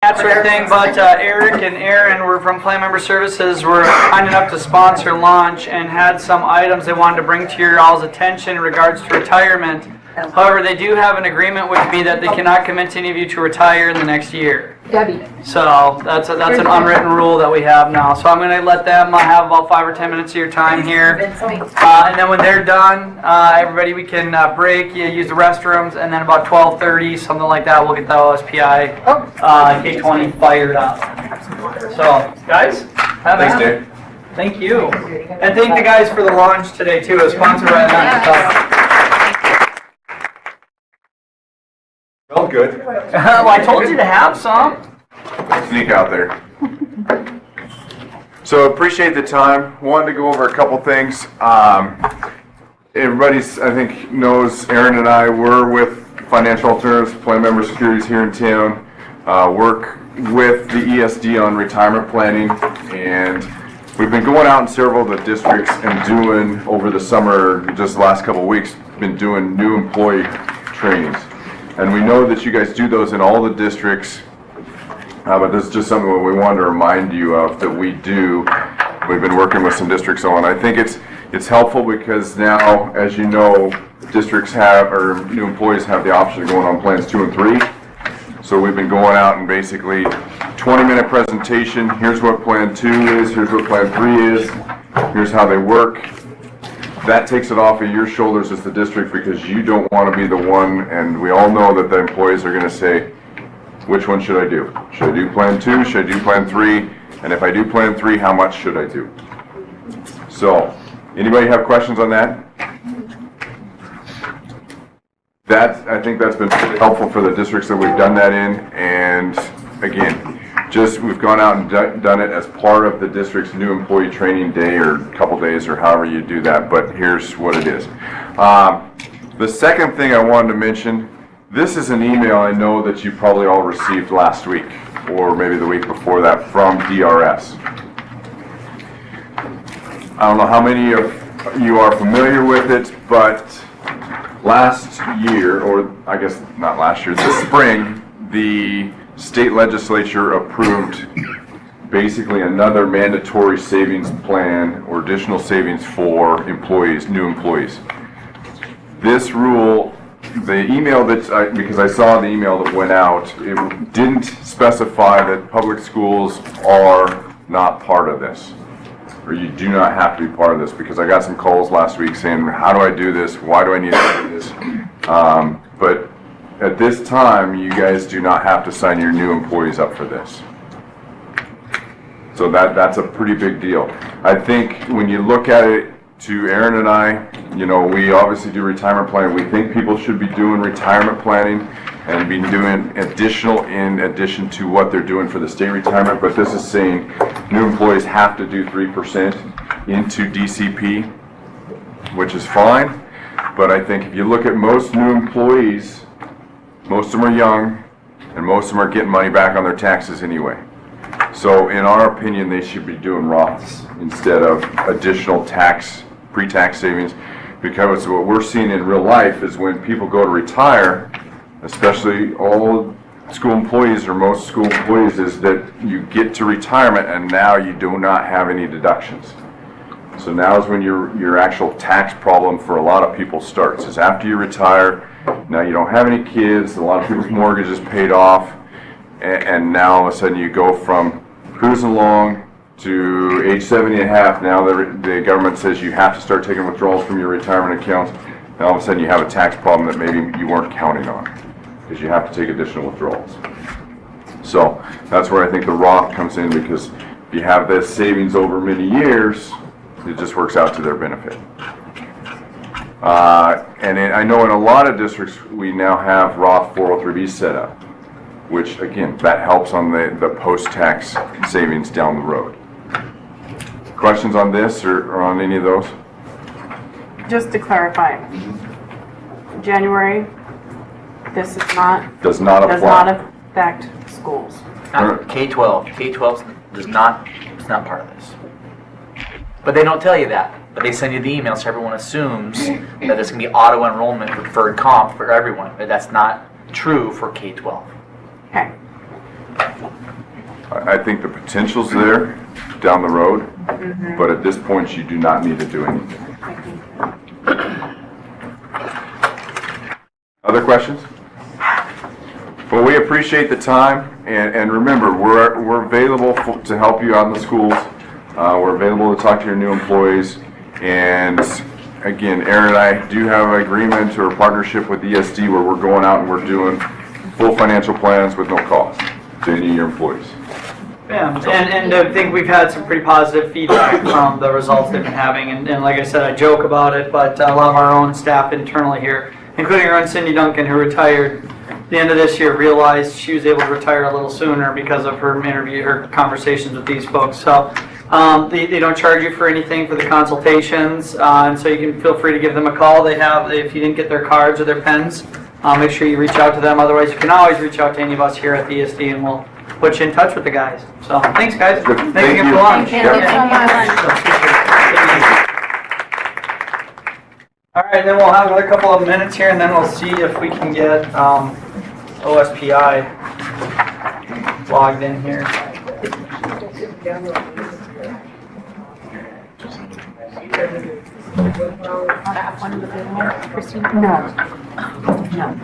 Answer anything, but Erik and Aaron were from PlanMember Services were kind enough to sponsor launch and had some items they wanted to bring to your all's attention in regards to retirement. However, they do have an agreement with me that they cannot commit any of you to retire in the next year. Debbie. So that's an unwritten rule that we have now. So I'm going to let them have about 5 or 10 minutes of your time here. And then when they're done, everybody, we can break, use the restrooms, and then about 12:30, something like that, we'll get the OSPI K20 fired up. So, guys, have Thanks, Dave. Thank you. And thank the guys for the launch today, too. It was sponsored by them. Well, good. Well, I told you to have some. Sneak out there. So appreciate the time. Wanted to go over a couple things. Everybody's, I think, knows Aaron and I were with Financial Alternatives, PlanMember Securities here in town. Work with the ESD on retirement planning, and we've been going out in several of the districts and doing, over the summer, just the last couple of weeks, been doing new employee trainings. And we know that you guys do those in all the districts, but this is just something that we wanted to remind you of that we do. We've been working with some districts on. I think it's helpful because now, as you know, districts have, or new employees have the option of going on plans 2 and 3. So we've been going out and basically 20-minute presentation. Here's what plan 2 is. Here's what plan 3 is. Here's how they work. That takes it off of your shoulders as the district because you don't want to be the one, and we all know that the employees are going to say, which one should I do? Should I do plan 2? Should I do plan 3? And if I do plan 3, how much should I do? So, anybody have questions on that? I think that's been really helpful for the districts that we've done that in, and again, we've gone out and done it as part of the district's new employee training day or couple days or however you do that, but here's what it is. The second thing I wanted to mention, this is an email I know that you probably all received last week or maybe the week before that from DRS. I don't know how many of you are familiar with it, but last year, or I guess not last year, this spring, the state legislature approved basically another mandatory savings plan or additional savings for employees, new employees. This rule, the email because I saw the email that went out, it didn't specify that public schools are not part of this, or you do not have to be part of this, because I got some calls last week saying, how do I do this? Why do I need to do this? But at this time, you guys do not have to sign your new employees up for this. So that's a pretty big deal. I think when you look at it, to Aaron and I, you know, we obviously do retirement planning. We think people should be doing retirement planning and be doing additional in addition to what they're doing for the state retirement, but this is saying new employees have to do 3% into DCP, which is fine. But I think if you look at most new employees, most of them are young, and most of them are getting money back on their taxes anyway. So in our opinion, they should be doing Roths instead of additional pre-tax savings, because what we're seeing in real life is when people go to retire, especially all school employees or most school employees, is that you get to retirement and now you do not have any deductions. So now is when your actual tax problem for a lot of people starts, is after you retire. Now you don't have any kids, a lot of people's mortgage is paid off, and now all of a sudden you go from cruising along to age 70 and a half. Now the government says you have to start taking withdrawals from your retirement accounts, and all of a sudden you have a tax problem that maybe you weren't counting on, because you have to take additional withdrawals. So that's where I think the Roth comes in, because if you have this savings over many years, it just works out to their benefit. And I know in a lot of districts we now have Roth 403B set up, which again, that helps on the post-tax savings down the road. Questions on this or on any of those? Just to clarify, January, this is not Does not affect schools. Not K-12. K-12 is not part of this. But they don't tell you that. But they send you the email, so everyone assumes that there's going to be auto enrollment for deferred comp for everyone. But that's not true for K-12. Okay. I think the potential's there down the road, but at this point, you do not need to do anything. Other questions? Well, we appreciate the time, and remember, we're available to help you out in the schools. We're available to talk to your new employees, and again, Aaron and I do have an agreement or a partnership with ESD where we're going out and we're doing full financial plans with no cost to any of your employees. Yeah, and I think we've had some pretty positive feedback from the results they've been having, and like I said, I joke about it, but a lot of our own staff internally here, including our own Cindy Duncan, who retired at the end of this year, realized she was able to retire a little sooner because of her conversations with these folks. So they don't charge you for anything for the consultations, and so you can feel free to give them a call. They have, if you didn't get their cards or their pens, make sure you reach out to them. Otherwise, you can always reach out to any of us here at the ESD, and we'll put you in touch with the guys. So thanks, guys. Good. Thank Thank you you. for lunch. Thank you so much. All right, then we'll have another couple of minutes here, and then we'll see if we can get OSPI logged in here. No. No.